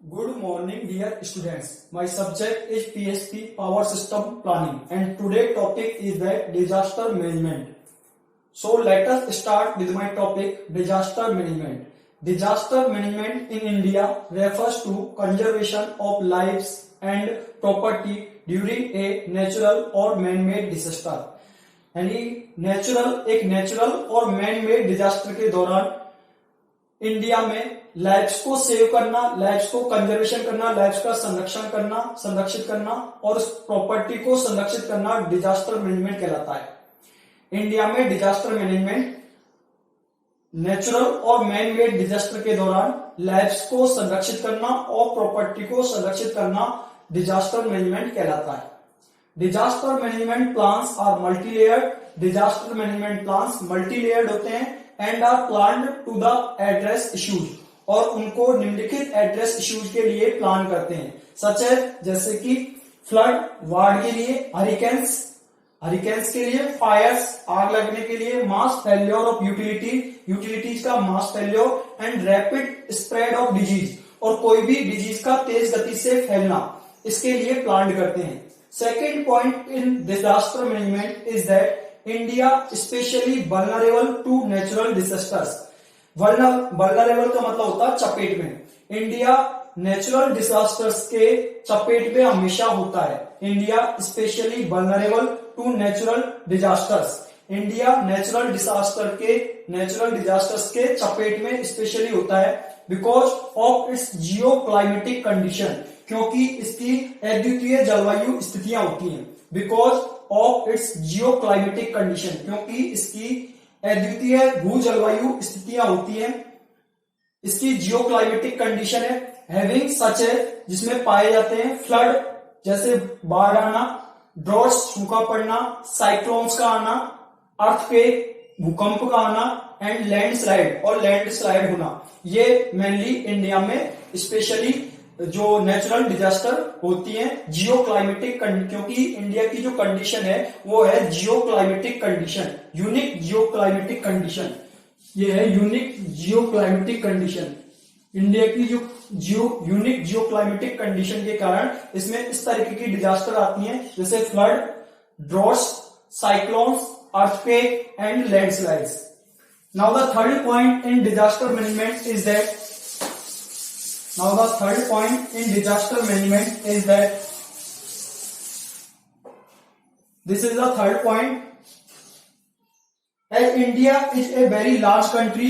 Good morning, dear students. My subject is PSP Power System Planning, and today topic is that disaster management. So let us start with my topic, disaster management. Disaster management in India refers to conservation of lives and property during a natural or man-made disaster. यानी एक natural और man made disaster के दौरान India में lives को save करना, lives को conservation करना, लाइफ्स का संरक्षित करना और उस प्रॉपर्टी को संरक्षित करना डिजास्टर मैनेजमेंट कहलाता है। इंडिया में डिजास्टर मैनेजमेंट नेचुरल और मैन मेड डिजास्टर के दौरान लाइफ्स को संरक्षित करना और प्रॉपर्टी को संरक्षित करना डिजास्टर मैनेजमेंट कहलाता है। Disaster management plans are multilayered. Disaster management plans multilayered होते हैं and are planned to the address issues, और उनको निम्नलिखित एड्रेस इश्यूज के लिए प्लान करते हैं, सच है जैसे कि फ्लड, बाढ़ के लिए, हरिकेन्स के लिए, फायर्स, आग लगने के लिए, मास फेल्योर ऑफ यूटिलिटीज का mass failure and rapid spread of disease, और कोई भी डिजीज का तेज गति से फैलना, इसके लिए प्लान करते हैं। Second point in disaster management is that India especially vulnerable to natural disasters. Vulnerable का मतलब होता है चपेट में। इंडिया नेचुरल डिजास्टर्स के चपेट में हमेशा होता है। India specially vulnerable to natural disasters. India natural disasters के चपेट में स्पेशली होता है because of its Jio climatic condition, क्योंकि इसकी अद्वितीय जलवायु स्थितियां होती हैं। Because of its Jio climatic condition, क्योंकि इसकी अद्वितीय भू जलवायु स्थितियां होती हैं। इसकी जियो क्लाइमेटिक कंडीशन है हैविंग सच है, जिसमें पाए जाते हैं फ्लड जैसे बाढ़ आना, ड्रॉट्स सूखा पड़ना, साइक्लोन्स का आना, अर्थक्वेक भूकंप का आना एंड लैंडस्लाइड होना। ये मेनली इंडिया में स्पेशली जो नेचुरल डिजास्टर होती है जियो क्लाइमेटिक, क्योंकि इंडिया की जो कंडीशन है वो है जियो क्लाइमेटिक कंडीशन, यूनिक जियो क्लाइमेटिक कंडीशन। ये है यूनिक जियो क्लाइमेटिक कंडीशन। इंडिया की जो यूनिक जियो क्लाइमेटिक कंडीशन के कारण इसमें इस तरीके की डिजास्टर आती हैं जैसे flood, droughts, cyclones, earthquake and landslides. Now the third point in disaster management is that this is the third point. As India is a very large country,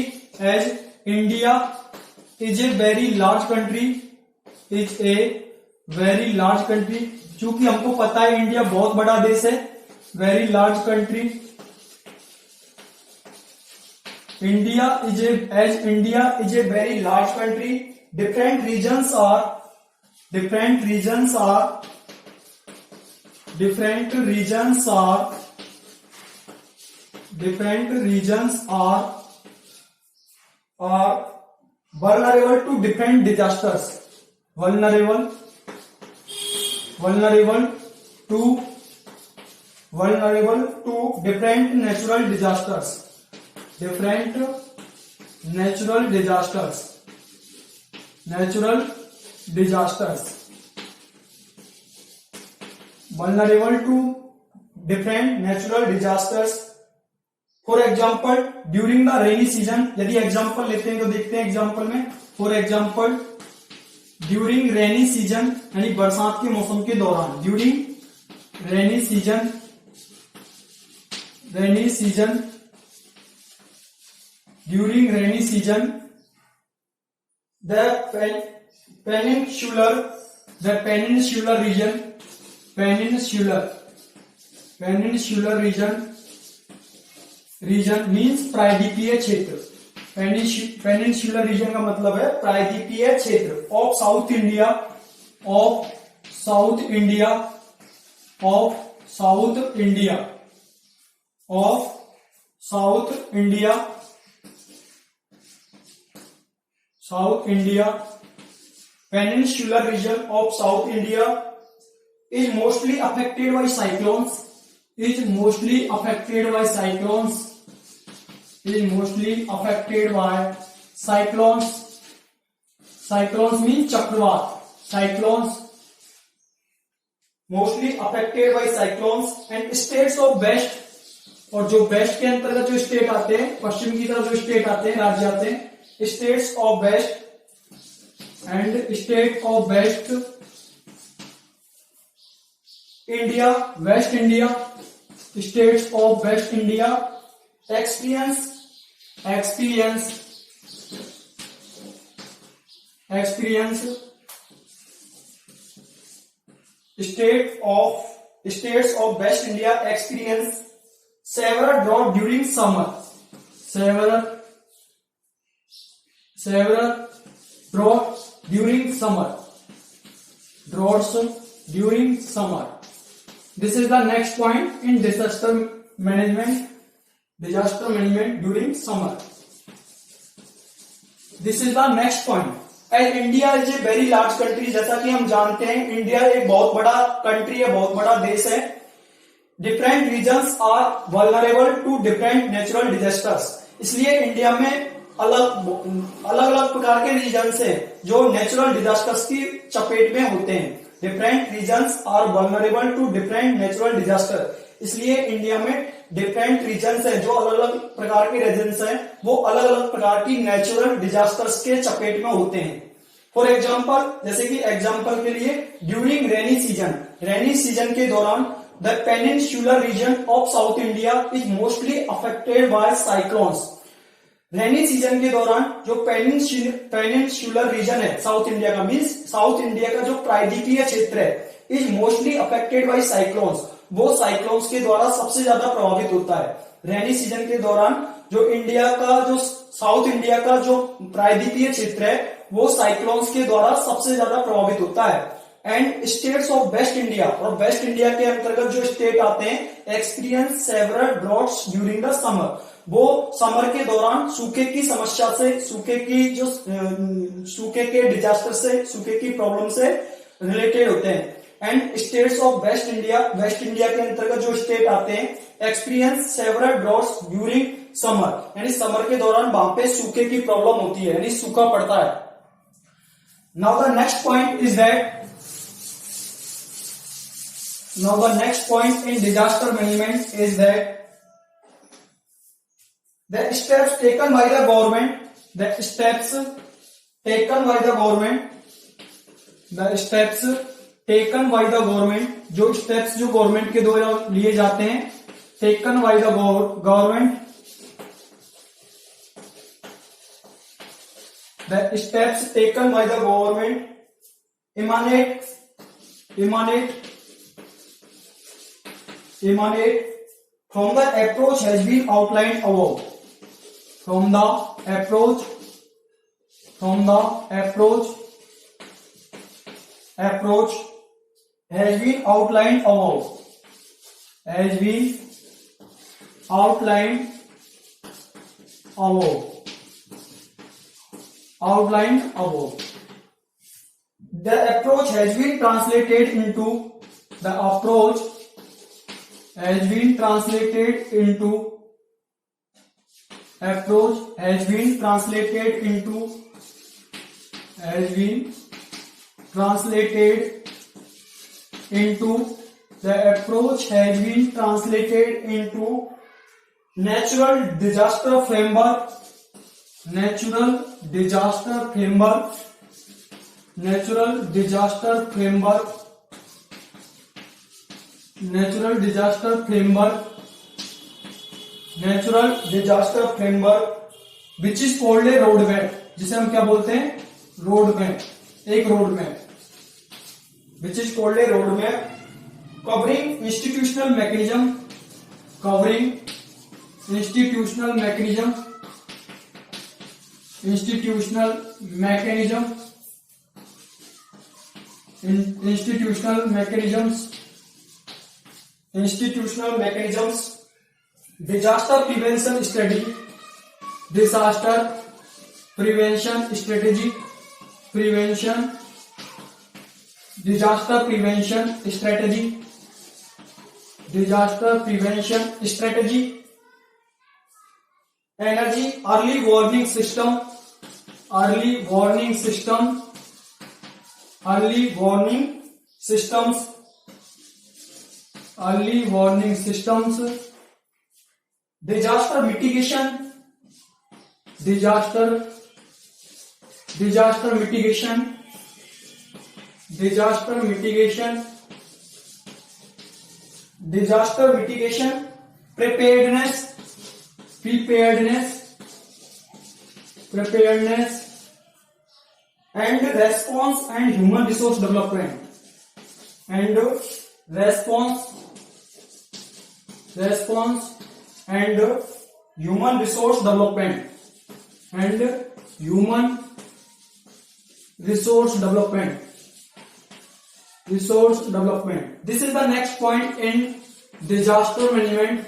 चूंकि हमको पता है इंडिया बहुत बड़ा देश है, very large country. India is a very large country. Different regions are vulnerable to different disasters. Vulnerable to different natural disasters. Vulnerable to different natural disasters. For example, during the rainy season, यदि example लेते हैं तो देखते हैं example में। For example, during rainy season यानी बरसात के मौसम के दौरान, during rainy season the peninsular region means प्रायद्वीपीय क्षेत्र। पेनिनसुलर रीजन का मतलब है प्रायद्वीपीय क्षेत्र of south India. Peninsular region of South India is mostly affected by cyclones. Cyclones mean चक्रवात, cyclones mostly affected by cyclones and states of west, और जो वेस्ट के अंतर्गत जो स्टेट आते हैं, पश्चिम की तरफ जो स्टेट आते हैं, राज्य आते हैं, states of West and state of West India, West India, states of West India experience states of West India experience several drought during summer. Several droughts during summer. Droughts during summer. This is the next point in disaster management. Disaster management during summer. This is the next point. And India is a very large country, जैसा कि हम जानते हैं India एक बहुत बड़ा country है, बहुत बड़ा देश है. Different regions are vulnerable to different natural disasters. इसलिए इंडिया में अलग अलग प्रकार के रीजन्स हैं जो नेचुरल डिजास्टर्स की चपेट में होते हैं. Different regions are vulnerable to different natural disaster. इसलिए इंडिया में डिफरेंट रीजन्स हैं जो अलग अलग प्रकार के रीजन्स हैं, वो अलग अलग प्रकार की नेचुरल डिजास्टर्स के चपेट में होते हैं. फॉर एग्जाम्पल, जैसे कि एग्जाम्पल के लिए ड्यूरिंग रेनी सीजन के दौरान the peninsular reason of south India is mostly affected by cyclones. Rainy season के दौरान जो पेनिनसुलर रीजन है साउथ इंडिया का, मीन्स साउथ इंडिया का जो प्रायद्वीपीय क्षेत्र है, is mostly affected by cyclones. वो साइक्लोन्स के द्वारा सबसे ज्यादा प्रभावित होता है. रेनी सीजन के दौरान जो इंडिया का जो साउथ इंडिया का जो प्रायद्वीपीय क्षेत्र है वो साइक्लोन्स के द्वारा सबसे ज्यादा प्रभावित होता है. And states of West India, और वेस्ट इंडिया के अंतर्गत जो स्टेट आते हैं, experience several droughts during the summer. वो समर के दौरान सूखे की समस्या से, सूखे के डिजास्टर से, सूखे की प्रॉब्लम से रिलेटेड होते हैं. And states of West India के अंतर्गत जो स्टेट आते हैं, experience several droughts during summer, यानी समर के दौरान वहां पे सूखे की प्रॉब्लम होती है, यानी सूखा पड़ता है. Now the next point in disaster management is that the steps taken by the government, जो स्टेप्स जो गवर्नमेंट के द्वारा लिए जाते हैं, taken by the government, the steps taken by the government emanate from the approach has been outlined above. From the approach has been outlined above. The approach has been translated into natural disaster framework which is called a road map, जिसे हम क्या बोलते हैं, road map, एक road map, which is called a road map covering institutional mechanism disaster prevention strategy, energy early warning system, early warning system, early warning systems, early warning systems, disaster mitigation, disaster mitigation, disaster mitigation, disaster mitigation, preparedness, preparedness, preparedness, and response and human resource development, and response and human resource development, and human resource development, resource development. This is the next point in disaster management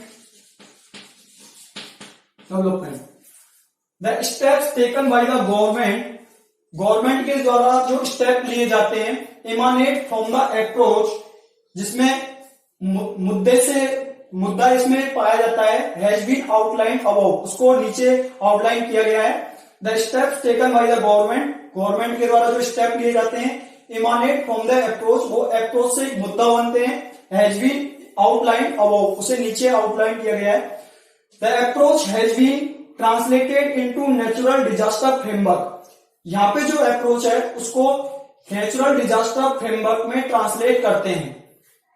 development. The steps taken by the government, government के द्वारा जो step लिए जाते हैं, emanate from the approach, जिसमें मुद्दा इसमें पाया जाता है, has been outlined above, उसको नीचे आउटलाइन किया गया है. The steps taken by the government, government के द्वारा जो स्टेप लिए जाते हैं, emanate from the approach, वो अप्रोच से एक मुद्दा बनते हैं, has been outlined above, उसे नीचे आउटलाइन किया गया है. The approach has been translated into natural disaster framework. यहाँ पे जो अप्रोच है उसको नेचुरल डिजास्टर फ्रेमवर्क में ट्रांसलेट करते हैं,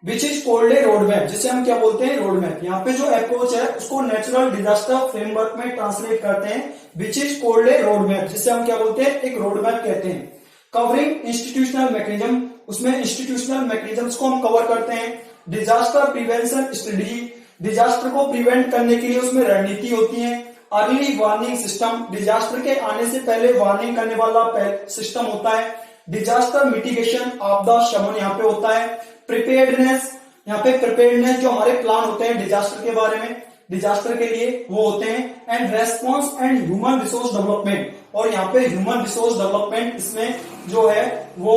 which is called a road map, जिसे हम क्या बोलते हैं, रोड मैप. यहाँ पे जो अप्रोच है उसको नेचुरल डिजास्टर फ्रेमवर्क में ट्रांसलेट करते हैं, which is called a road map, जिसे हम क्या बोलते हैं, एक रोड मैप कहते हैं. कवरिंग इंस्टीट्यूशनल मैकेनिज्म, उसमें इंस्टीट्यूशनल मैकेनिज्म्स को हम कवर करते हैं. डिजास्टर प्रिवेंशन स्ट्रेटेजी, डिजास्टर को प्रिवेंट करने के लिए उसमें रणनीति होती है. अर्ली वार्निंग सिस्टम, डिजास्टर के आने से पहले वार्निंग करने वाला सिस्टम होता है. डिजास्टर मिटिगेशन, आपदा शमन यहाँ पे होता है. प्रिपेयर्डनेस, यहाँ पे प्रिपेयर्डनेस जो हमारे प्लान होते हैं डिजास्टर के बारे में, डिजास्टर के लिए वो होते हैं. And response and human resource development, और यहाँ पे ह्यूमन रिसोर्स डेवलपमेंट इसमें जो है वो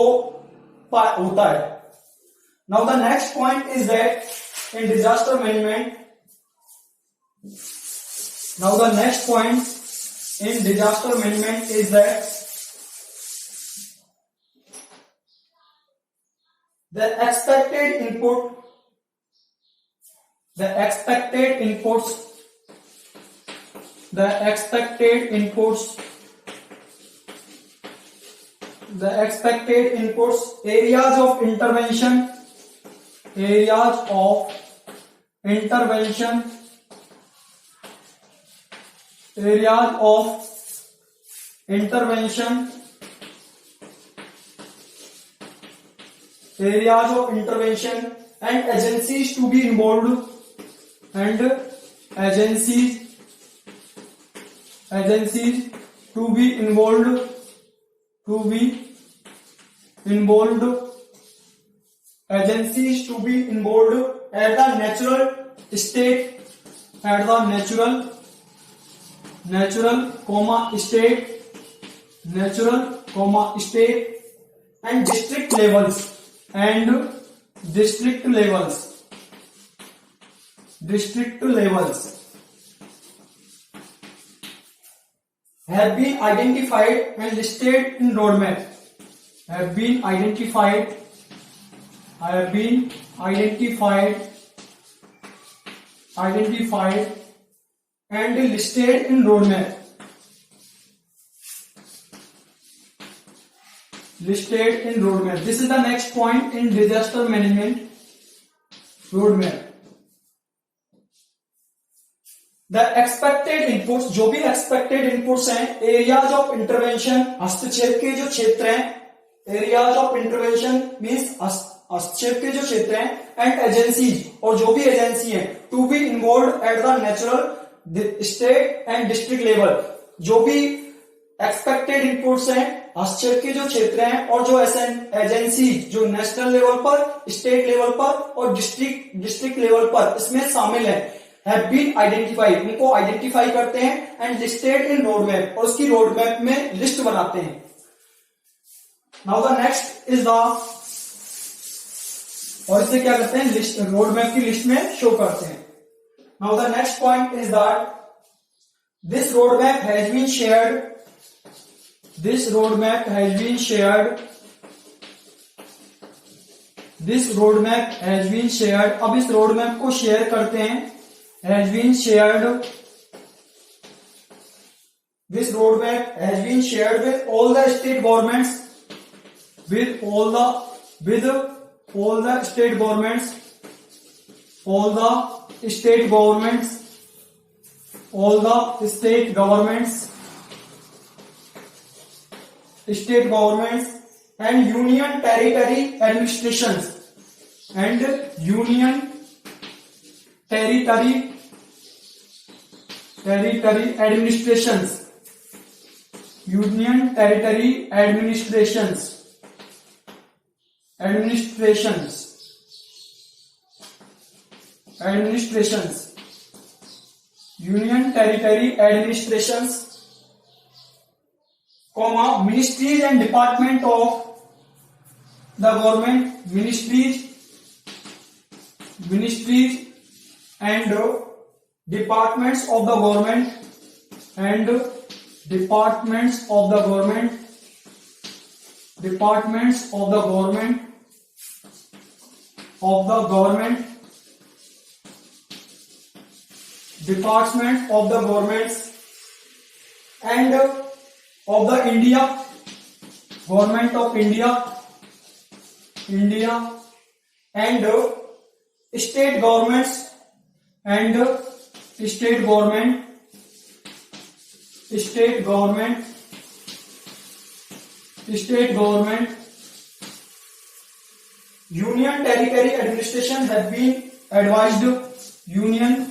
होता है. Now the next point is that in disaster management, now the next point in disaster management is that the expected inputs, the expected inputs, areas of intervention, and agencies to be involved, at the natural state, state and district levels have been identified and listed in roadmap, and listed in roadmap. This is the next point in disaster management roadmap. The expected inputs, जो भी expected inputs हैं, areas of intervention, हस्तक्षेप के जो क्षेत्र हैं, areas of intervention means हस्तक्षेप के जो क्षेत्र हैं, and agencies, और जो भी एजेंसी है, to be involved at the natural, state and district level. जो भी एक्सपेक्टेड इनपुट्स हैं, हस्तक्षेप के जो क्षेत्र हैं, और जो एजेंसी जो नेशनल लेवल पर, स्टेट लेवल पर और डिस्ट्रिक्ट लेवल पर इसमें शामिल है, हैव बीन आइडेंटिफाइड, उनको आइडेंटिफाई करते हैं, and listed in road map, और उसकी रोड मैप में लिस्ट बनाते हैं. Now the next is the, और इसे क्या करते हैं, लिस्ट, रोड मैप की लिस्ट में शो करते हैं. Now the next point is that this road map has been shared This roadmap has been shared. This roadmap has been shared. अब इस roadmap को share करते हैं. Has been shared. This roadmap has been shared with all the state governments. With all the state governments. All the state governments. All the state governments. State governments and union territory administrations and union territory administrations, union territory administrations, union territory administrations, comma, ministries and department of the government, ministries and departments of the government and departments of the government and of the India, government of India and state governments and state government union territory administration have been advised. Union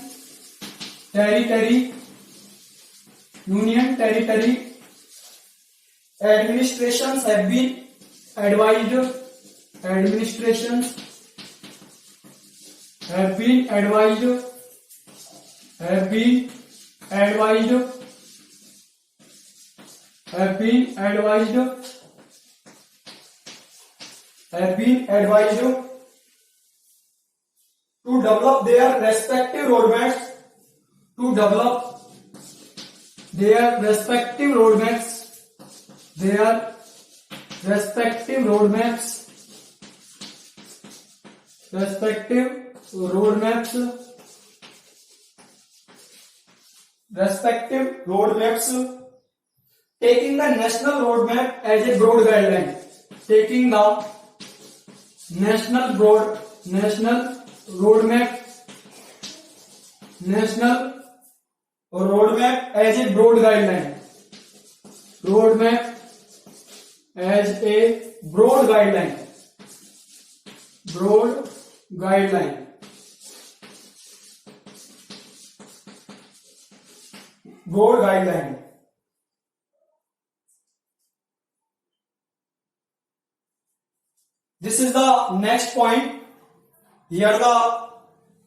territory administrations have been advised. Administrations have been advised to develop their respective roadmaps. Their respective roadmaps, taking the national roadmap as a broad guideline. Taking the national roadmap as a broad guideline. Broad guideline. This is the next point. Here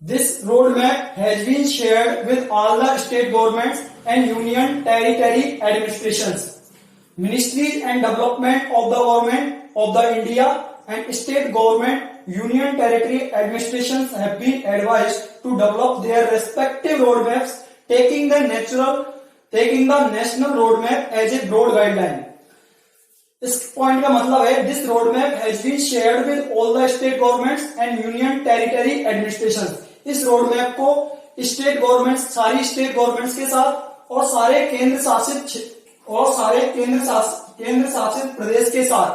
this roadmap has been shared with all the state governments and union territory administrations, ministries and development of the government of the India and state government union territory administrations have been advised to develop their respective roadmaps, taking the national roadmap as a broad guideline. इस point का मतलब है this road map has been shared with all the state governments and union territory administration. इस road map को state governments, सारी state governments के साथ और सारे केंद्र शासित प्रदेश के साथ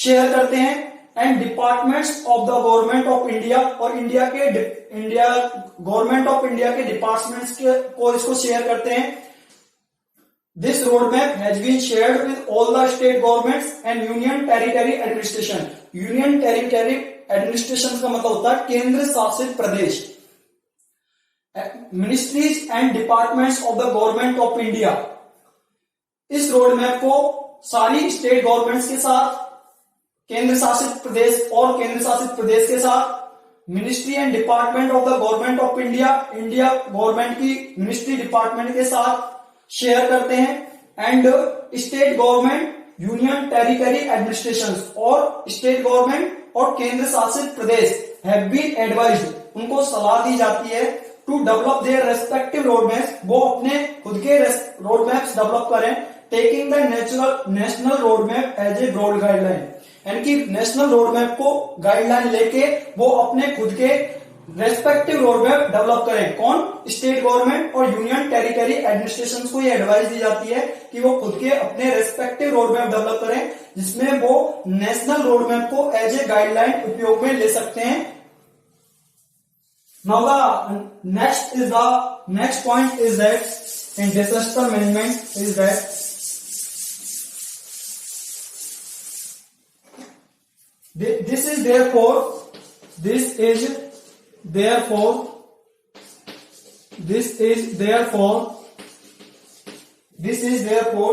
शेयर करते हैं and departments of the government of India और गवर्नमेंट ऑफ इंडिया के डिपार्टमेंट्स को इसको शेयर करते हैं. This roadmap has been shared with all the state governments and union territory administration. Union territory administration का मतलब होता है केंद्र शासित प्रदेश. Ministries and departments of the government of India. इस रोड मैप को सारी स्टेट गवर्नमेंट्स के साथ, केंद्र शासित प्रदेश और केंद्र शासित प्रदेश के साथ, ministry and department of the government of India government की मिनिस्ट्री डिपार्टमेंट के साथ शेयर करते हैं and state government union territory administration और स्टेट गवर्नमेंट और केंद्र शासित प्रदेश हैव बीन एडवाइज्ड, उनको सलाह दी जाती है to develop their respective road maps, वो अपने खुद के रोड मैप्स डेवलप करें taking the national road map as a broad guideline, यानी कि नेशनल रोड मैप को गाइडलाइन लेके वो अपने खुद के रेस्पेक्टिव रोड मैप डेवलप करें। कौन? स्टेट गवर्नमेंट और यूनियन टेरिटरी एडमिनिस्ट्रेशन को ये एडवाइस दी जाती है कि वो खुद के अपने रेस्पेक्टिव रोड मैप डेवलप करें, जिसमें वो नेशनल रोड मैप को एज ए गाइडलाइन उपयोग में ले सकते हैं। Now the next point is that in disaster management is that this is therefore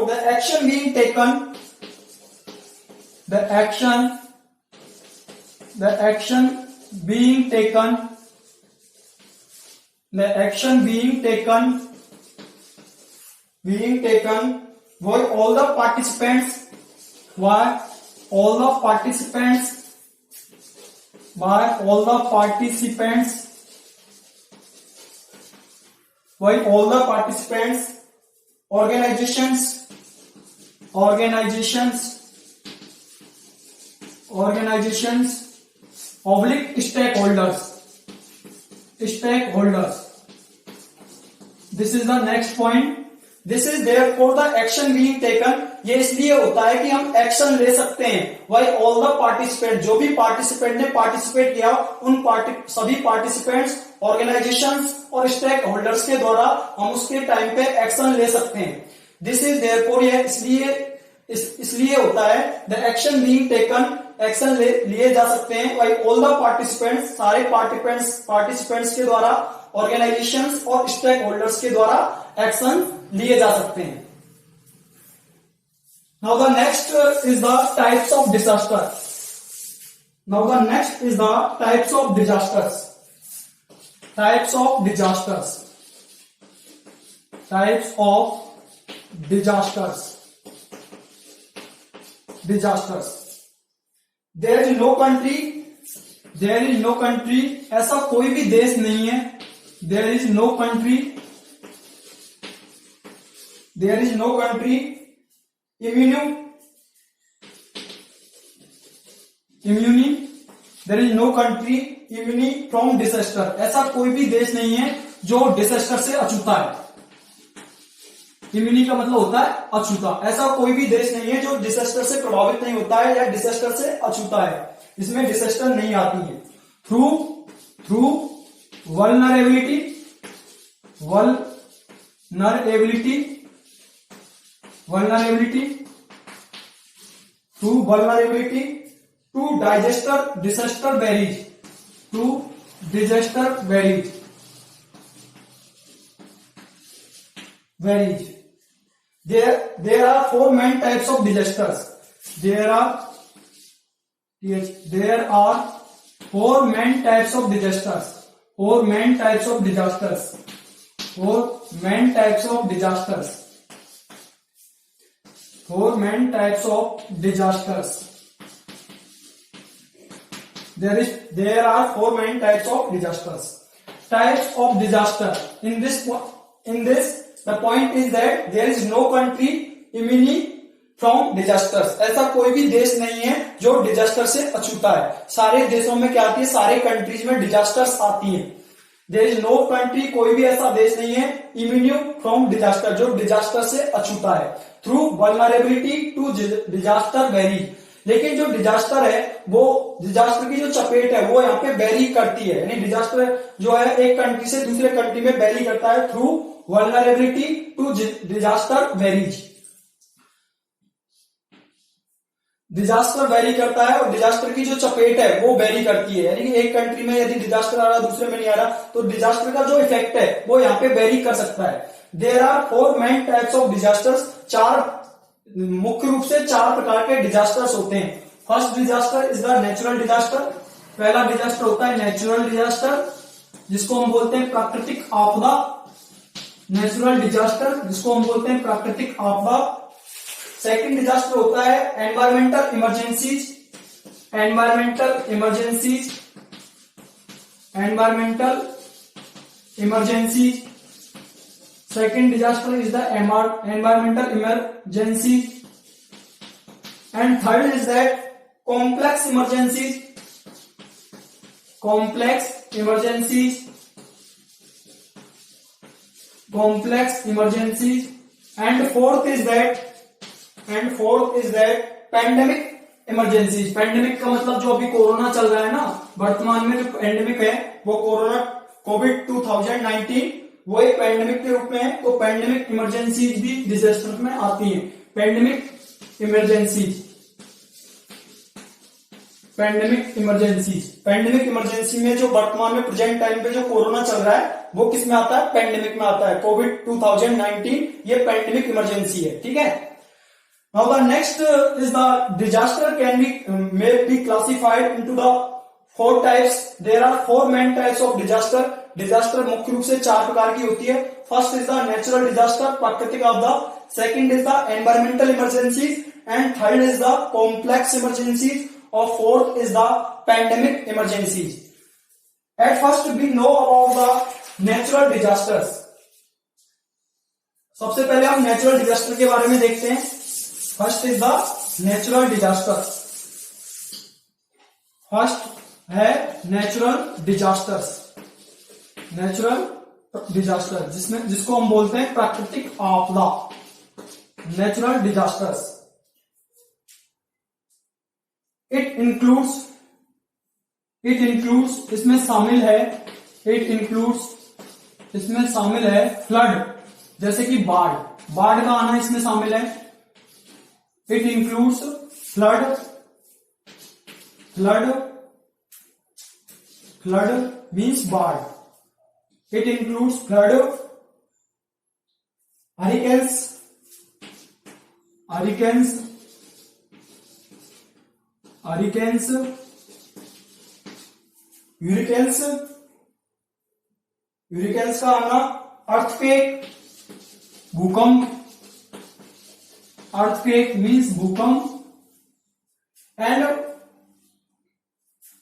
the action being taken by all the participants organizations oblique stakeholders. This is the next point. This is therefore the action being taken. ये इसलिए होता है कि हम action ले सकते हैं by all the participants, जो भी पार्टिसिपेंट ने पार्टिसिपेट किया उन सभी पार्टिसिपेंट्स, ऑर्गेनाइजेशंस और स्टेक होल्डर्स के द्वारा हम उसके टाइम पे एक्शन ले सकते हैं। दिस इज देयरफॉर, ये इसलिए होता है the action being taken, action लिए जा सकते हैं बाय ऑल द पार्टिसिपेंट्स, सारे पार्टिसिपेंट्स के द्वारा, ऑर्गेनाइजेशंस और स्टेक होल्डर्स के द्वारा एक्शन लिए जा सकते हैं। Now the next is the types of disaster. Disasters. There is no country, ऐसा कोई भी देश नहीं है, there is no country immune from disaster. ऐसा कोई भी देश नहीं है जो डिजास्टर से अछूता है। इम्यूनी का मतलब होता है अछूता। ऐसा कोई भी देश नहीं है जो डिजास्टर से प्रभावित नहीं होता है या डिजास्टर से अछूता है, इसमें डिजास्टर नहीं आती है। Through vulnerability to disaster varies. There are four main types of disasters. There are four main types of disasters. There are four main types of disasters. Types of disaster. In this, the point is that there is no country immune from disasters. ऐसा कोई भी देश नहीं है जो disaster से अछूता है। सारे देशों में क्या आती है, सारे कंट्रीज में डिजास्टर्स आती हैं। देयर इज नो कंट्री, कोई भी ऐसा देश नहीं है इम्यून फ्रॉम डिजास्टर, जो डिजास्टर से अछूता है। Through vulnerability to disaster vary, लेकिन जो डिजास्टर है वो डिजास्टर की जो चपेट है वो यहाँ पे वेरी करती है, यानी डिजास्टर जो है एक कंट्री से दूसरे कंट्री में वेरी करता है। Through vulnerability to disaster varies, disaster vary करता है और डिजास्टर की जो चपेट है वो वेरी करती है, यानी कि एक कंट्री में यदि डिजास्टर आ रहा दूसरे में नहीं आ रहा तो डिजास्टर का जो इफेक्ट है वो यहाँ पे वेरी कर सकता है। There are four main types of disasters, मुख्य रूप से चार प्रकार के डिजास्टर्स होते हैं। First disaster is the natural disaster, पहला डिजास्टर होता है नेचुरल डिजास्टर जिसको हम बोलते हैं प्राकृतिक आपदा। नेचुरल डिजास्टर जिसको हम बोलते हैं प्राकृतिक आपदा। सेकंड डिजास्टर होता है environmental emergencies, second disaster is the environmental emergency, and third is that complex emergencies, and fourth is that pandemic emergency. Pandemic का मतलब जो अभी कोरोना चल रहा है ना, वर्तमान में जो पैंडेमिक है वो कोरोना कोविड 2019 वो एक पैंडेमिक के रूप में है। तो पैंडेमिक इमरजेंसीज भी डिजास्टर में आती हैं। पैंडेमिक इमरजेंसी में जो वर्तमान में प्रेजेंट टाइम पे जो कोरोना चल रहा है वो किस में आता है? पैंडेमिक में आता है। कोविड 2019 ये पैंडेमिक इमरजेंसी है, ठीक है। Now the next is the disaster may be classified into the four types. There are four main types of disaster. Disaster मुख्य रूप से चार प्रकार की होती है। First is the natural disaster, प्राकृतिक आपदा। Second is the environmental emergencies, and third is the complex emergencies, or fourth is the pandemic emergencies. At first we know about the natural disasters. सबसे पहले हम नेचुरल डिजास्टर के बारे में देखते हैं। First is the natural disaster. First है natural disaster जिसको हम बोलते हैं प्राकृतिक आपदा। नेचुरल डिजास्टर्स इट इंक्लूड्स इसमें शामिल है फ्लड, जैसे कि बाढ़ का आना इसमें शामिल है। इट इंक्लूड्स फ्लड मीन्स बाढ़। इट इंक्लूड्स फ्लड, हरिकेन्स, यूरिकेन्स का आना, अर्थक्वेक, भूकंप, earthquake means भूकंप,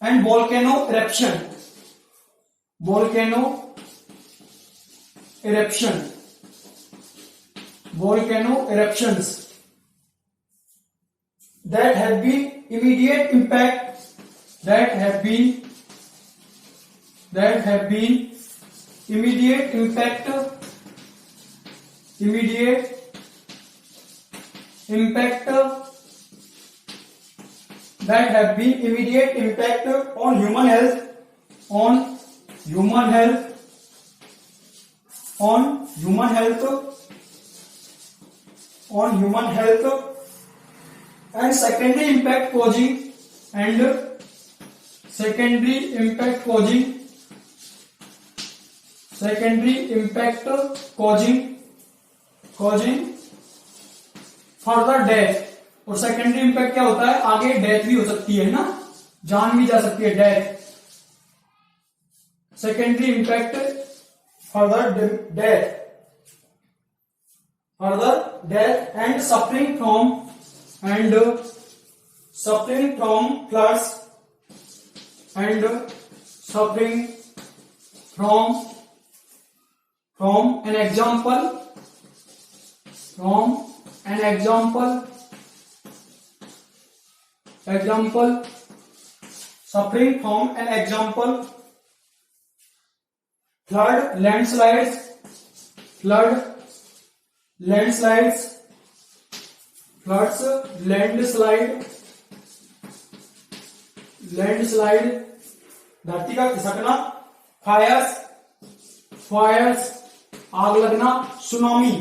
and volcano eruptions that have been immediate impact on human health and secondary impact causing further death. और सेकेंडरी इंपैक्ट क्या होता है? आगे डेथ भी हो सकती है ना, जान भी जा सकती है, death. Secondary impact further death and suffering from floods and suffering from an example suffering from an example flood, landslide, धरती का खिसकना, फायर्स, आग लगना, tsunami,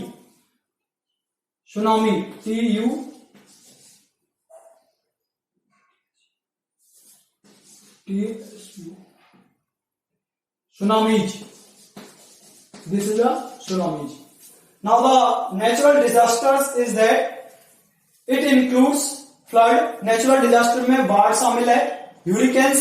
tsunamis. This is a tsunamis. Now the natural disasters is that it includes flood. Natural disaster में बाढ़ शामिल है, hurricanes,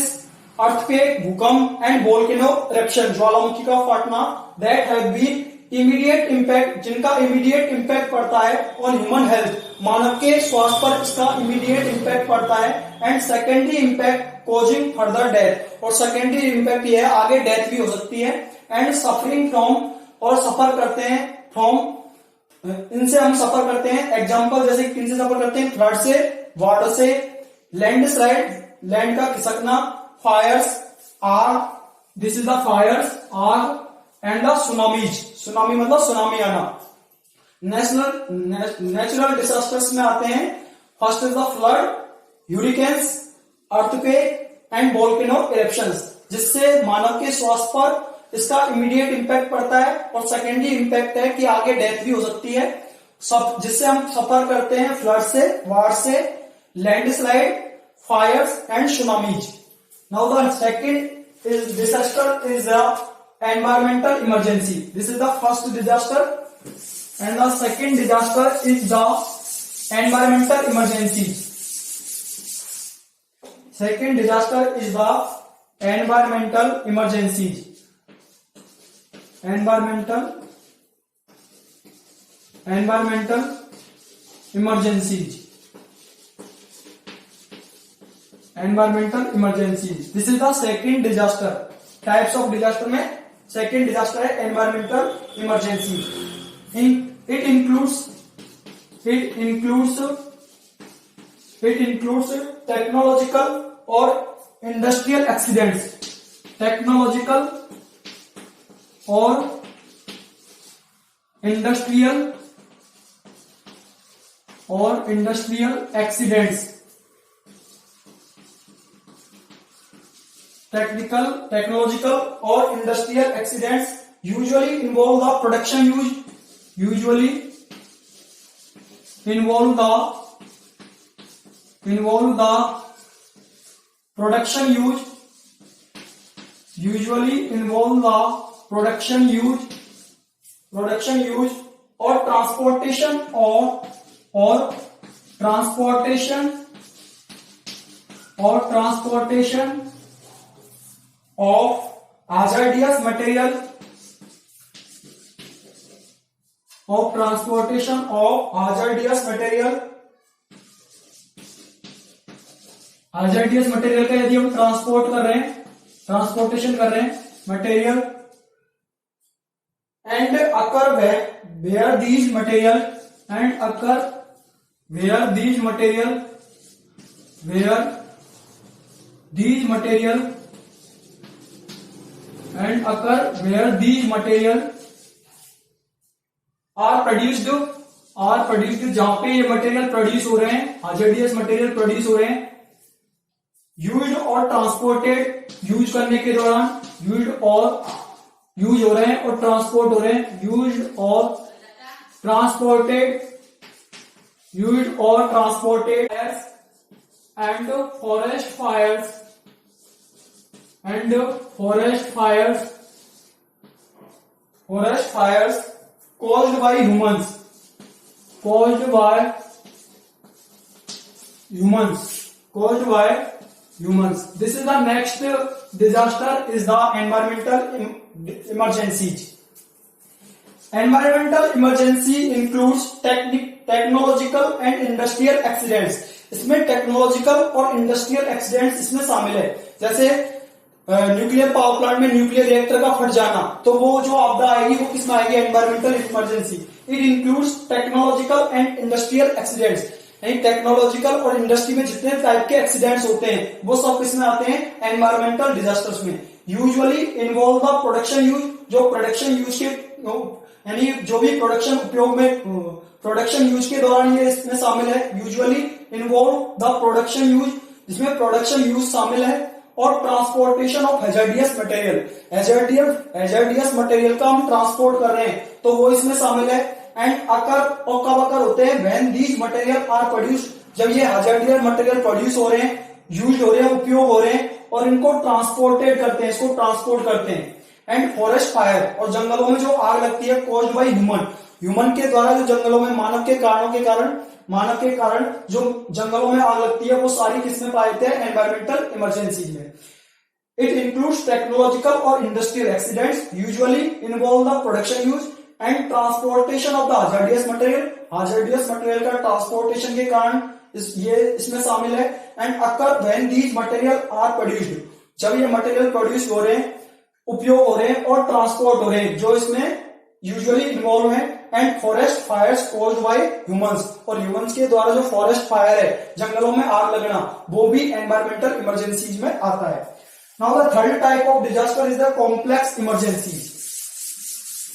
earthquake, भूकंप, and volcano eruption, ज्वालामुखी का फटना, that have been immediate impact, जिनका इमीडिएट इम्पैक्ट पड़ता है ऑन ह्यूमन हेल्थ, मानव के स्वास्थ्य पर इसका इमीडिएट इम्पैक्ट पड़ता है। And secondary impact causing further death, और सेकेंडरी इम्पैक्ट ये है आगे डेथ भी हो सकती है। एंड सफरिंग फ्रॉम, और सफर करते हैं फ्रॉम, इनसे हम सफर करते हैं। एग्जाम्पल जैसे किन से सफर करते हैं, फ्लड से, वाटर से, लैंड स्लाइड, लैंड का खिसकना, फायर्स, आग, दिस इज द फायर्स, आग, एंड द सुनामीज, सुनामी मतलब सुनामी आना। नेचुरल डिजास्टर्स में आते हैं, first is the flood, hurricanes, earthquake and volcano eruptions, जिससे मानव के स्वास्थ्य पर इसका इमीडिएट इंपैक्ट पड़ता है, और सेकेंडरी इंपैक्ट है कि आगे डेथ भी हो सकती है। सब जिससे हम सफर करते हैं फ्लड से, वार से, landslide, Fyers and tsunamis. Now the second is disaster is the environmental emergency, this is the first disaster and the second disaster is the environmental emergency. Second disaster is the environmental emergencies. Environmental emergencies. Environmental emergencies. This is the second disaster. Types of disaster में second disaster है environmental emergency. It includes technological or industrial accidents, technological or industrial accidents, technological or industrial accidents usually involve the production use or transportation of hazardous material, hazardous material का यदि हम transportation कर रहे हैं material, and occur where these material are produced, जहां पे ये material produce हो रहे हैं, hazardous मटेरियल प्रोड्यूस हो रहे हैं, यूज्ड और ट्रांसपोर्टेड, यूज करने के दौरान यूज हो रहे हैं और ट्रांसपोर्ट हो रहे हैं, यूज्ड और transported and forest fires caused by humans. This is the next disaster is the environmental emergencies. Environmental emergency includes technological and industrial accidents. इसमें टेक्नोलॉजिकल और इंडस्ट्रियल एक्सीडेंट्स इसमें शामिल है, जैसे न्यूक्लियर पावर प्लांट में न्यूक्लियर रिएक्टर का फट जाना, तो वो जो आपदा आएगी वो किसमें आएगी, environmental emergency. It includes technological and industrial accidents, यानी टेक्नोलॉजिकल और इंडस्ट्री में जितने टाइप के एक्सीडेंट्स होते हैं वो सब किसमें आते हैं, एनवायरमेंटल डिजास्टर्स में। Usually involve the production use, जो प्रोडक्शन यूज के यानी जो भी प्रोडक्शन उपयोग में प्रोडक्शन यूज के दौरान ये इसमें शामिल है। Usually involve the production use, जिसमें प्रोडक्शन यूज शामिल है, और transportation of hazardous material, hazardous material का हम ट्रांसपोर्ट कर रहे हैं तो वो इसमें शामिल है। एंड अकर और कब अकर होते हैं, when these material are produce, जब ये हैजर्डियस मटेरियल प्रोड्यूस हो रहे हैं, यूज हो रहे हैं, उपयोग हो रहे हैं, और इनको ट्रांसपोर्टेड करते हैं, इसको ट्रांसपोर्ट करते हैं। एंड फॉरेस्ट फायर, और जंगलों में जो आग लगती है, कॉज्ड बाय ह्यूमन के द्वारा, जो जंगलों में मानव के कारण जो जंगलों में आग लगती है वो सारी किसमें पाए जाते हैं, एनवायरमेंटल इमरजेंसी में। इट इंक्लूड्स टेक्नोलॉजिकल और industrial accidents, usually involve the production use and transportation of the hazardous material का ट्रांसपोर्टेशन के कारण ये इसमें शामिल है। And occur when these material are produced, जब ये मटेरियल प्रोड्यूस हो रहे हैं, उपयोग हो रहे हैं और ट्रांसपोर्ट हो रहे हैं, जो इसमें यूजुअली इन्वॉल्व है। And forest fires caused by humans, और ह्यूमंस के द्वारा जो फॉरेस्ट फायर है, जंगलों में आग लगना, वो भी एनवायरमेंटल इमरजेंसीज में आता है. Now the third type of disaster is the complex emergencies.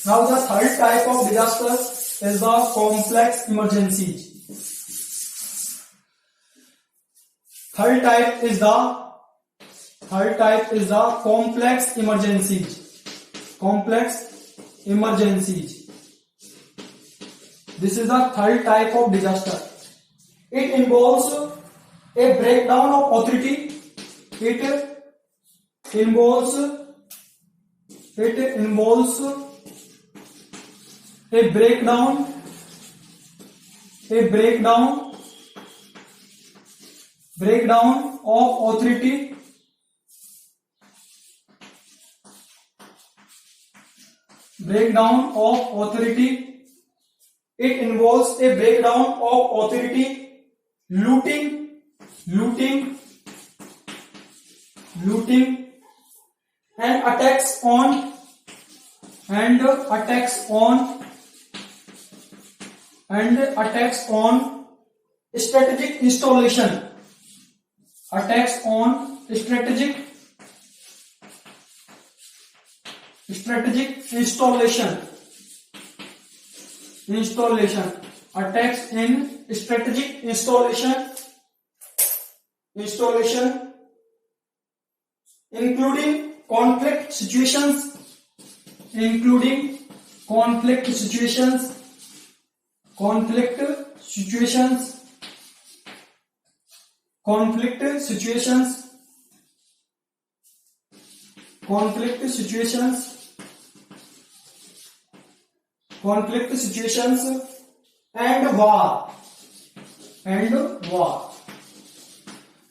Now the third type of disaster is the complex emergencies. Third type is the complex emergencies. Complex emergencies. This is the third type of disaster. It involves a breakdown of authority. It involves a breakdown of authority. Breakdown of authority. It involves a breakdown of authority, looting, and attacks on strategic installation. Attacks on strategic installation. Attacks in strategic installation, including conflict situations, and war.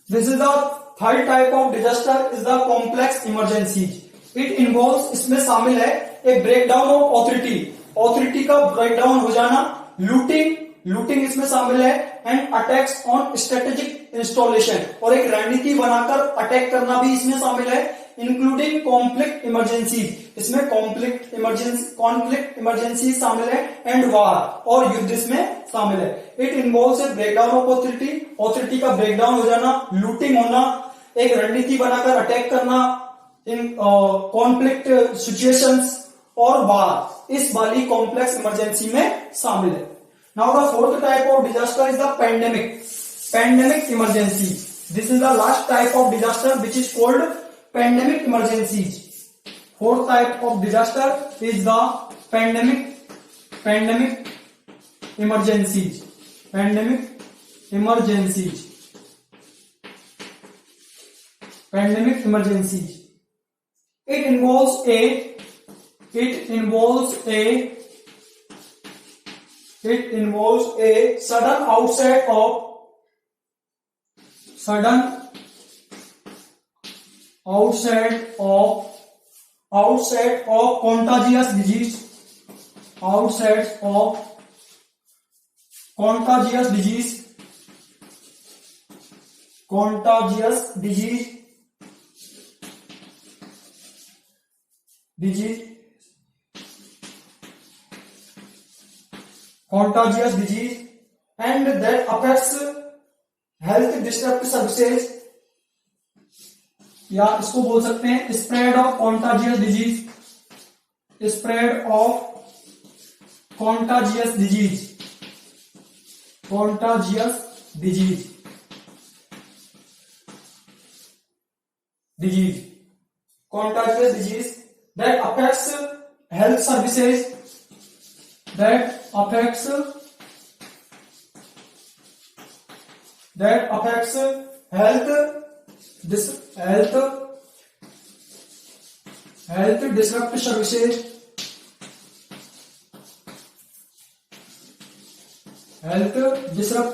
This is the third type of disaster is the complex emergencies. It involves, इसमें शामिल है एक breakdown of authority का breakdown हो जाना, looting इसमें शामिल है, and attacks on strategic installation, और एक रणनीति बनाकर अटैक करना भी इसमें शामिल है, इंक्लूडिंग कॉन्फ्लिक्ट इमरजेंसी, इसमें कॉन्फ्लिक्ट इमरजेंसी शामिल है, एंड वार, और युद्ध इसमें शामिल है. It involves A breakdown of authority का ब्रेकडाउन हो जाना, लूटिंग होना, एक रणनीति बनाकर अटैक करना, इन कॉन्फ्लिक्ट सिचुएशंस और वार इस वाली कॉम्प्लेक्स इमरजेंसी में शामिल है. Now the fourth type of disaster is the pandemic emergency. This is the last type of disaster which is called pandemic emergencies. Fourth type of disaster is the pandemic emergencies. It involves a sudden onset of contagious disease, and that affects health disrupt services, या इसको बोल सकते हैं spread of contagious disease that affects health services, that affects health disrupt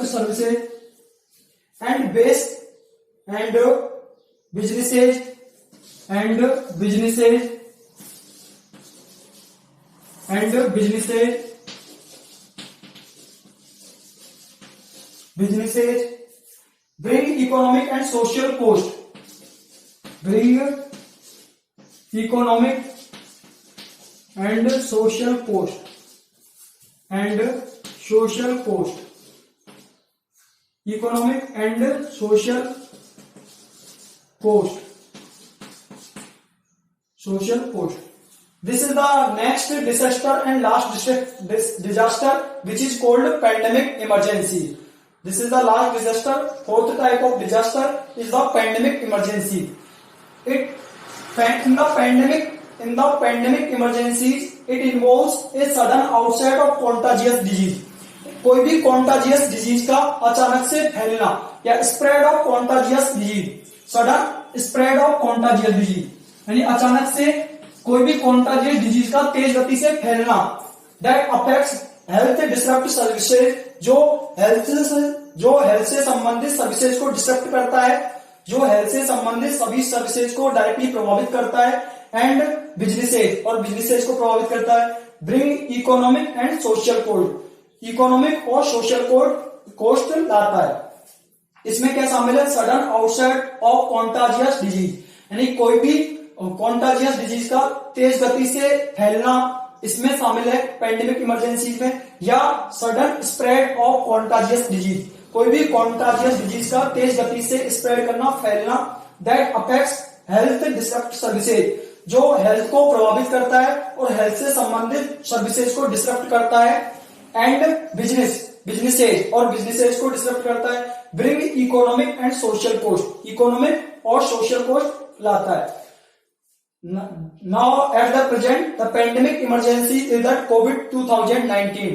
services, and businesses bring economic and social cost. and social cost. Economic and social cost. Social cost. This is the next disaster and last disaster, which is called pandemic emergency. This is the last disaster. Fourth type of disaster is the pandemic emergency. In the pandemic emergencies, it involves a sudden onset of contagious disease. कोई भी contagious disease का अचानक से फैलना या spread of contagious disease, sudden spread of contagious disease, यानी अचानक से कोई भी contagious disease का तेज गति से फैलना, that affects health disrupt services, जो हेल्थ से संबंधित सर्विसेज को डिस्टर्ब करता है, जो हेल्थ से संबंधित सभी सर्विसेज को डायरेक्टली प्रभावित करता है, एंड बिजनेसेज और बिजनेसेज को प्रभावित करता है, bring economic and social cost, economic और सोशल कोस्ट लाता है। इसमें क्या शामिल है? Sudden outset of contagious disease, यानी कोई भी कॉन्टाजियस डिजीज का तेज गति से फैलना इसमें शामिल है पेंडेमिक इमरजेंसी में, या sudden spread of contagious disease, कोई भी कॉन्टाजियस डिजीज का तेज गति से स्प्रेड करना, फैलना, that affects health disrupt services, जो हेल्थ को प्रभावित करता है और हेल्थ से संबंधित सर्विसेज को डिस्ट्रप्ट करता है, एंड बिजनेसेज और बिजनेसेज को डिस्ट्रप्ट करता है, bring economic and social cost, economic और सोशल कोस्ट लाता है। Now at the present the pandemic emergency is that COVID 2019.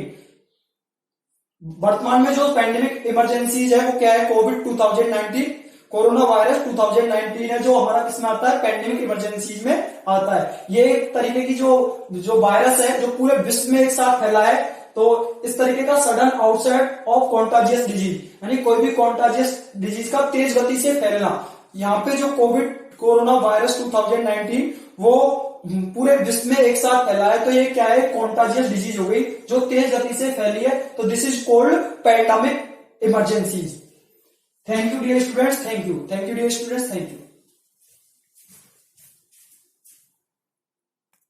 वर्तमान में जो पैंडेमिक इमरजेंसीज है वो क्या है? कोविड 2019, कोरोना वायरस 2019 है, जो हमारा किसमें आता है? पैंडेमिक इमरजेंसीज में आता है। ये एक तरीके की जो वायरस है जो पूरे विश्व में एक साथ फैला है, तो इस तरीके का sudden outset of contagious disease, यानी कोई भी कॉन्टाजियस डिजीज का तेज गति से फैलना। यहाँ पे जो कोरोना वायरस 2019 वो पूरे विश्व में एक साथ फैला है, तो ये क्या है? कॉन्टाजियस डिजीज हो गई जो तेज गति से फैली है, तो this is called pandemic emergencies. Thank you dear students, thank you dear students, thank you.